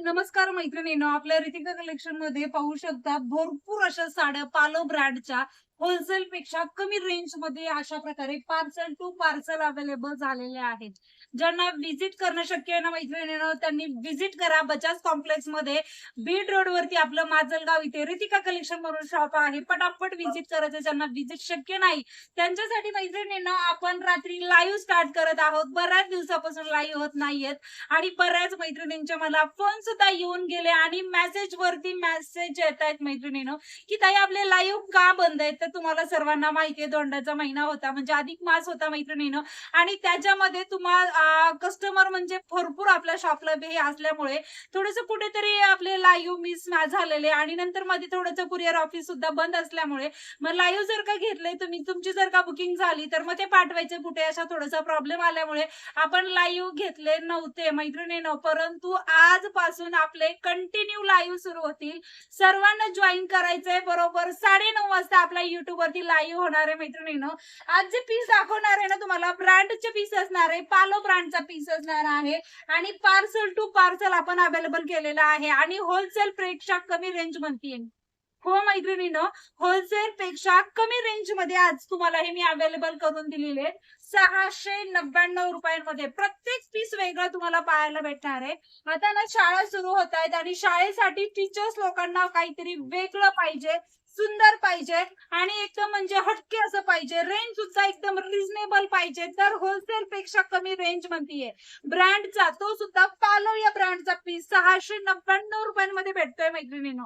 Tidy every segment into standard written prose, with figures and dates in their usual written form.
नमस्कार मैत्रिणींनो, आपल्या रितिका कलेक्शन मध्ये पाहू शकता भरपूर अशा साड्या पालो ब्रँडच्या होलसेल पेक्षा कमी रेंज मध्ये अशा प्रकारे पार्सल टू पार्सल अवेलेबल झालेले आहेत. ज्यांना व्हिजिट करणं शक्य आहे ना मैत्रिणींनो, त्यांनी व्हिजिट करा बजाज कॉम्प्लेक्स मध्ये, बीड रोड वरती आपलं माजलगाव इथे रितिका कलेक्शन म्हणून शॉप आहे. पटापट व्हिजिट करायचं. ज्यांना व्हिजिट शक्य नाही त्यांच्यासाठी मैत्रिणींनो आपण रात्री लाईव्ह स्टार्ट करत आहोत. बऱ्याच दिवसापासून लाईव्ह होत नाहीयेत आणि बऱ्याच मैत्रिणींच्या मला फोन सुद्धा येऊन गेले आणि मेसेज वरती मेसेज येत आहेत मैत्रिणींनो, की ताई आपले लाईव्ह का बंद आहेत. तर तुम्हाला सर्वांना माहिती आहे धोंड्याचा महिना होता, म्हणजे अधिक मास होता मैत्रिणींनो, आणि त्याच्यामध्ये तुम्हाला कस्टमर म्हणजे भरपूर आपल्या शॉपला हे असल्यामुळे थोडंसं कुठेतरी आपले लाईव्ह मिस झालेले आणि नंतर मध्ये थोडंसं कुरिअर ऑफिस सुद्धा बंद असल्यामुळे मग लाईव्ह जर का घेतले तुम्ही, तुमची जर का बुकिंग झाली तर मग ते पाठवायचे कुठे असा थोडासा प्रॉब्लेम आल्यामुळे आपण लाईव्ह घेतले नव्हते मैत्रिणींनो. परंतु आजपासून आपले कंटिन्यू लाईव्ह सुरू होतील. सर्वांना जॉईन करायचंय. बरोबर 9:30 वाजता आपल्या युट्यूब वरती लाईव्ह होणार आहे मैत्रिणींनो. आज जे पीस दाखवणार आहे ना तुम्हाला ब्रँडचे पीस असणार आहे, पालो ब्रँडचा पीस असणार आहे आणि पार्सल टू पार्सल आपण अवेलेबल केलेला आहे आणि होलसेल पेक्षा कमी रेंज म्हणतीये. हो मैत्रिणींनो, होलसेल पेक्षा कमी रेंज मध्ये आज तुम्हाला हे मी अवेलेबल करून दिलेले 699 रुपयांमध्ये. प्रत्येक पीस वेगळा तुम्हाला पाहायला भेटणार आहे. आता ना शाळा सुरू होत आहेत आणि शाळेसाठी टीचर्स लोकांना काहीतरी वेगळं पाहिजे, सुंदर पाहिजे आणि एकदम म्हणजे हटके असं पाहिजे. रेंज सुद्धा एकदम रिझनेबल पाहिजे. तर होलसेल पेक्षा कमी रेंज म्हणतीये ब्रँडचा, तो सुद्धा पालो या ब्रँडचा पीस 699 रुपयांमध्ये भेटतोय मैत्रिणींनो.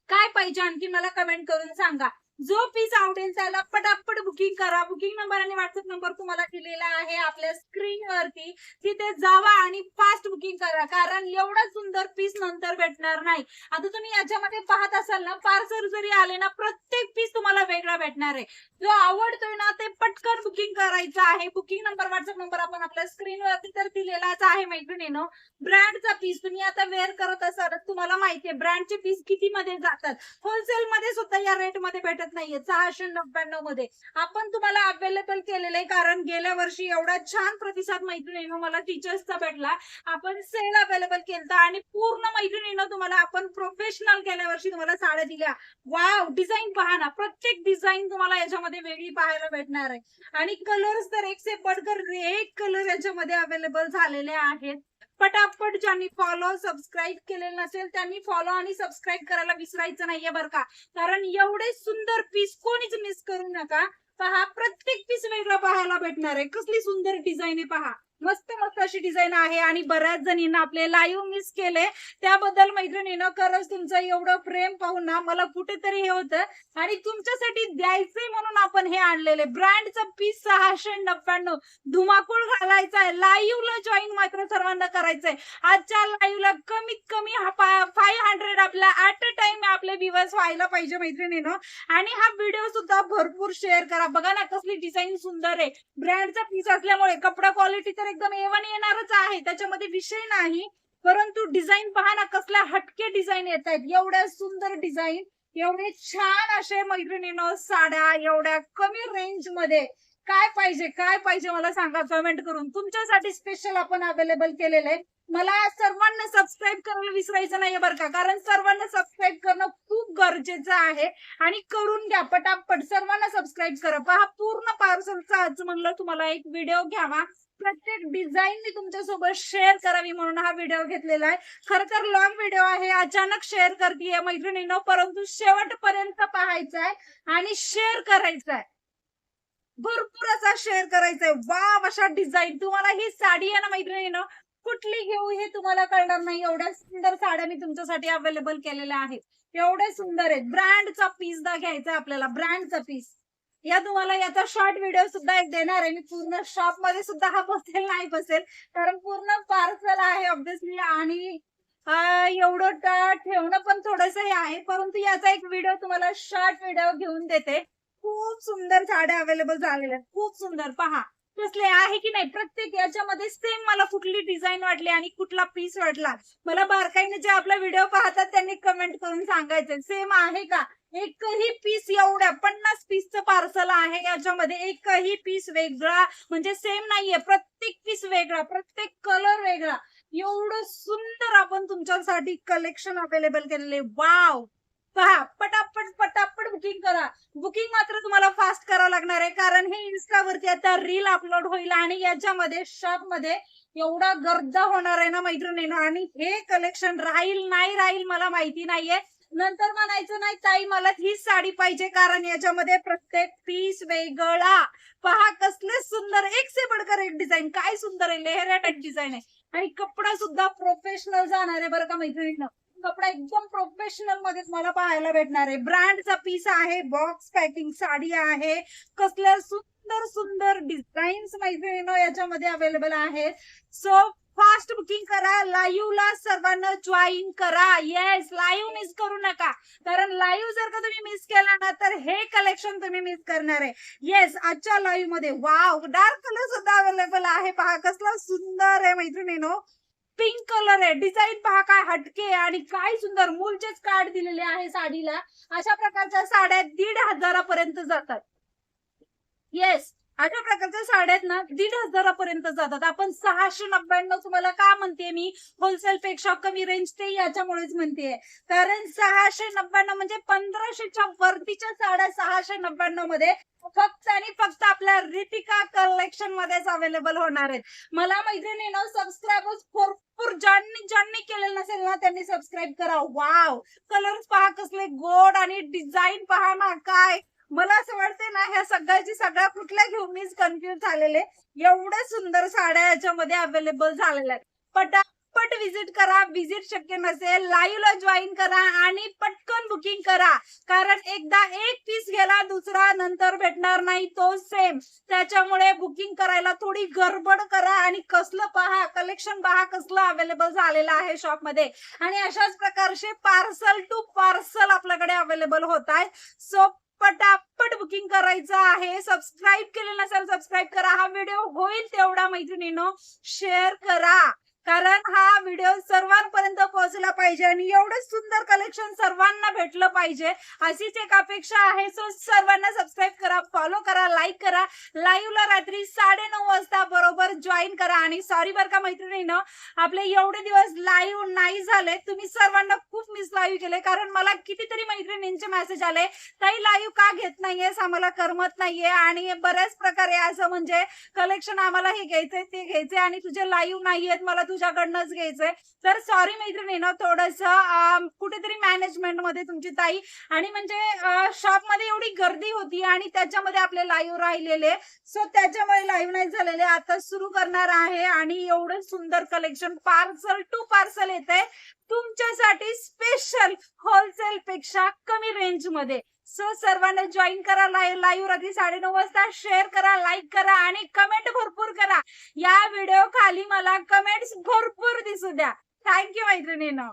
काय पाहिजे आणखी मला कमेंट करून सांगा. जो पीस आवडेल त्याला पटापट बुकिंग करा. बुकिंग नंबर आणि व्हॉट्सअप नंबर तुम्हाला दिलेला आहे आपल्या स्क्रीनवरती. तिथे जावा आणि फास्ट बुकिंग करा, कारण एवढा सुंदर पीस नंतर भेटणार नाही. आता तुम्ही याच्यामध्ये पाहत असाल ना, पार्सल जरी आले ना प्रत्येक पीस तुम्हाला वेगळा भेटणार आहे. जो आवडतोय ना ते पटकन बुकिंग करायचं आहे. बुकिंग नंबर व्हॉट्सअप नंबर आपण आपल्या स्क्रीनवरती तर दिलेलाच आहे मैत्रिणींनो. ब्रँडचा पीस तुम्ही आता वेअर करत असाल, तुम्हाला माहितीये ब्रँडचे पीस किती मध्ये जातात. होलसेल मध्ये सुद्धा या रेट मध्ये भेटत नाहीये 699 मध्ये आपण तुम्हाला अवेलेबल केलेलं आहे. कारण गेल्या वर्षी एवढा छान प्रतिसाद मैत्रिणींनो मला टीचर्सचा भेटला. आपण सेल अवेलेबल केलता आणि पूर्ण मैत्रिणींनो तुम्हाला आपण प्रोफेशनल गेल्या वर्षी तुम्हाला साड्या दिल्या. वाव, डिझाईन पहा ना, प्रत्येक डिझाईन तुम्हाला याच्यामध्ये वेगळी पाहायला भेटणार आहे आणि कलर्स तर एक से बढ़कर एक कलर याच्यामध्ये अवेलेबल झालेले आहेत. पटापट ज्यांनी फॉलो सबस्क्राईब केलेलं नसेल त्यांनी फॉलो आणि सबस्क्राईब करायला विसरायचं नाहीये बरं का, कारण एवढे सुंदर पीस कोणीच मिस करू नका. पहा, प्रत्येक पीस वेगळा पाहायला भेटणार आहे. कसली सुंदर डिझाईन आहे पहा, मस्त मस्त अशी डिझाईन आहे आणि बऱ्याच जणींना आपले लाईव्ह मिस केले त्याबद्दल मैत्रिणींनो खरंच तुमचं एवढं प्रेम पाहून ना मला कुठेतरी हे होतं आणि तुमच्यासाठी द्यायचंय म्हणून आपण हे आणलेले ब्रँडचा पीस 699. धुमाकूळ घालायचा आहे. लाईव्हला जॉईन मात्र सर्वांना करायचंय. आजच्या लाईव्हला कमीत कमी 500 आपल्या ऍट अ टाइम आपले व्ह्यूअर्स व्हायला पाहिजे मैत्रिणींनो. आणि हा व्हिडिओ सुद्धा भरपूर शेअर करा. बघा ना कसली डिझाईन सुंदर आहे. ब्रँडचा पीस असल्यामुळे कपडा क्वालिटी तर एकदम A1 येणारच आहे, त्याच्यामध्ये विषय नाही. परंतु डिझाईन पहा ना, कसल्या हटके डिझाईन येत आहेत. एवढ्या सुंदर डिझाईन, एवढे छान असे मैत्रिणींनो साड्या एवढ्या कमी रेंज मध्ये. काय पाहिजे काय पाहिजे मला सांगा कमेंट करून. तुमच्यासाठी स्पेशल आपण अवेलेबल केलेलं आहे. मला सर्वांना सबस्क्राईब करायला विसरायचं नाही बरं का, कारण सर्वांना सबस्क्राईब करणं खूप गरजेचं आहे आणि करून घ्या पटापट. सर्वांना सबस्क्राईब करा. पहा, पूर्ण पार्सलचा आज म्हणलं तुम्हाला एक व्हिडिओ घ्यावा, प्रत्येक डिझाईन मी तुमच्यासोबत शेअर करावी म्हणून हा व्हिडिओ घेतलेला आहे. खर तर लॉंग व्हिडिओ आहे, अचानक शेअर करतेय मैत्रिणींनो, परंतु शेवटपर्यंत पाहायचा आहे आणि शेअर करायचा आहे. भरपूर असा शेअर करायचा आहे. वाव, अशा डिझाईन तुम्हाला ही साडी आहे ना मैत्रिणींनो, कुठली घेऊ हे तुम्हाला कळणार नाही. एवढ्या सुंदर साड्या मी तुमच्यासाठी अवेलेबल केलेल्या आहेत. एवढे सुंदर आहेत. ब्रँडचा पीस घ्यायचा आपल्याला, ब्रँडचा पीस. या तुम्हाला याचा शॉर्ट व्हिडिओ सुद्धा एक देणार आहे मी. पूर्ण शॉप मध्ये सुद्धा हा बसेल नाही बसेल, कारण पूर्ण पार्सल आहे ऑब्विसली आणि एवढं ठेवणं पण थोडंसं हे आहे. परंतु याचा एक व्हिडिओ तुम्हाला शॉर्ट व्हिडिओ घेऊन देते. खूप सुंदर साड्या अवेलेबल झालेल्या आहेत. खूप सुंदर पहा कसले आहे की नाही. प्रत्येक याच्यामध्ये सेम मला कुठली डिझाईन वाटली आणि कुठला पीस वाटला मला बारकाईने जे आपला व्हिडिओ पाहतात त्यांनी कमेंट करून सांगायचं सेम आहे का. एकही पीस एवढ्या 50 पीसचं पार्सल आहे. याच्यामध्ये एकही पीस वेगळा म्हणजे सेम नाहीये. प्रत्येक पीस वेगळा, प्रत्येक कलर वेगळा. एवढं सुंदर आपण तुमच्यासाठी कलेक्शन अवेलेबल केलेले. वाव, पहा पटापट पटापट बुकिंग करा. बुकिंग मात्र तुम्हाला फास्ट करावं लागणार आहे, कारण हे इन्स्टावरती आता रील अपलोड होईल आणि याच्यामध्ये शॉप मध्ये एवढा गर्दा होणार आहे ना मैत्रिणींनो. आणि हे कलेक्शन राहील नाही राहील मला माहिती नाहीये. नंतर म्हणायचं नाही ताई मला हीच साडी पाहिजे, कारण याच्यामध्ये प्रत्येक पीस वेगळा. पहा कसले सुंदर, एक से बढ़कर एक डिझाईन. काय सुंदर आहे, लेहऱ्या टाईप डिझाईन आहे. आणि कपडा सुद्धा प्रोफेशनल जाणार आहे बरं का मैत्रिणींनो. कपडा एकदम प्रोफेशनल मध्ये तुम्हाला पाहायला भेटणार आहे. ब्रँडचा पीस आहे, बॉक्स पॅकिंग साडी आहे. कसल्या सुंदर सुंदर डिझाईन्स मैत्रिणींनो याच्यामध्ये अवेलेबल आहेत. सो फास्ट बुकिंग करा, लाईव्हला सर्वांना जॉईन करा. येस, लाईव्ह मिस करू नका, कारण लाईव्ह जर का तुम्ही मिस केला ना तर हे कलेक्शन तुम्ही मिस करणार आहे. येस, आजच्या लाईव्ह मध्ये वाव, डार्क कलर सुद्धा अवेलेबल आहे. पहा कसला सुंदर आहे मैत्रिणींनो. पिंक कलर आहे, डिझाईन पहा काय हटके आणि काय सुंदर. मूलचेच कार्ड दिलेले आहे साडीला. अशा प्रकारच्या साड्या 1,500 पर्यंत जातात. येस, अशा प्रकारच्या साड्या ना 1,500 पर्यंत जातात. आपण 699 तुम्हाला का म्हणते मी होलसेल पेक्षा कमी रेंज, ते याच्यामुळेच म्हणते. कारण 699 म्हणजे 1500च्या वरतीच्या साड्या 699 मध्ये फक्त आणि फक्त आपल्या रितिका कलेक्शन मध्येच अवेलेबल होणार आहेत. मला मैत्रिणींनो सबस्क्राईबर्स भरपूर ज्यांनी केलेलं नसेल ना त्यांनी सबस्क्राईब करा. वाव, कलर्स पहा कसले गोड आणि डिझाईन पहा ना काय. मला असं वाटते ना ह्या सगळ्या कुठल्या घेऊन मीच कन्फ्युज झालेले. एवढ्या सुंदर साड्या याच्यामध्ये अवेलेबल झालेल्या आहेत. पटापट विजिट करा. विजिट शक्य नसेल लाईव्हला जॉईन करा आणि पटकन बुकिंग करा, कारण एकदा एक पीस गेला दुसरा नंतर भेटणार नाही तो सेम. त्याच्यामुळे बुकिंग करायला थोडी गडबड करा. आणि कसलं पहा कलेक्शन पहा कसलं अवेलेबल झालेलं आहे शॉप मध्ये. आणि अशाच प्रकारचे पार्सल टू पार्सल आपल्याकडे अवेलेबल होत आहे. सो पटापट बुकिंग करायचं आहे. सबस्क्राईब केलं नसेल सबस्क्राईब करा. हा व्हिडिओ होईल तेवढा मैत्रिणींनो शेअर करा, कारण हा व्हिडिओ सर्वांपर्यंत पोहोचला पाहिजे आणि एवढं सुंदर कलेक्शन सर्वांना भेटलं पाहिजे अशीच एक अपेक्षा आहे. सो सर्वांना सबस्क्राईब करा, फॉलो करा, लाईक करा. लाईव्हला रात्री 9:30 वाजता बरोबर जॉईन करा. आणि सॉरी बरं का मैत्रिणींनो, आपले एवढे दिवस लाईव्ह नाही झाले. तुम्ही सर्वांना खूप मिस लाईव्ह केले, कारण मला कितीतरी मैत्रिणींचे मेसेज आले ताई लाईव्ह का घेत नाहीयेस, आम्हाला करमत नाहीये. आणि बऱ्याच प्रकारे असं म्हणजे कलेक्शन आम्हाला हे घ्यायचंय ते घ्यायचंय आणि तुझे लाईव्ह नाहीयेत, मला तुझ्याकडनंच घ्यायचंय. तर सॉरी मैत्रिणींनो, थोडंसं कुठेतरी मॅनेजमेंट मध्ये तुमची ताई आणि म्हणजे शॉप मध्ये एवढी गर्दी होती आणि त्याच्यामध्ये आपले लाईव्ह राहिलेले. सो त्याच्यामुळे लाईव्ह नाही झालेले. आता सुरू करणार आहे आणि एवढं सुंदर कलेक्शन पार्सल टू पार्सल येते तुमच्यासाठी स्पेशल होलसेल पेक्षा कमी रेंज मध्ये. सो सर्वांना जॉईन करा. लाईव्ह रात्री 9:30 वाजता शेअर करा, लाईक करा आणि कमेंट भरपूर करा. या व्हिडिओ खाली मला कमेंट्स भरपूर दिसू द्या. थँक्यू मैत्रिणींनो.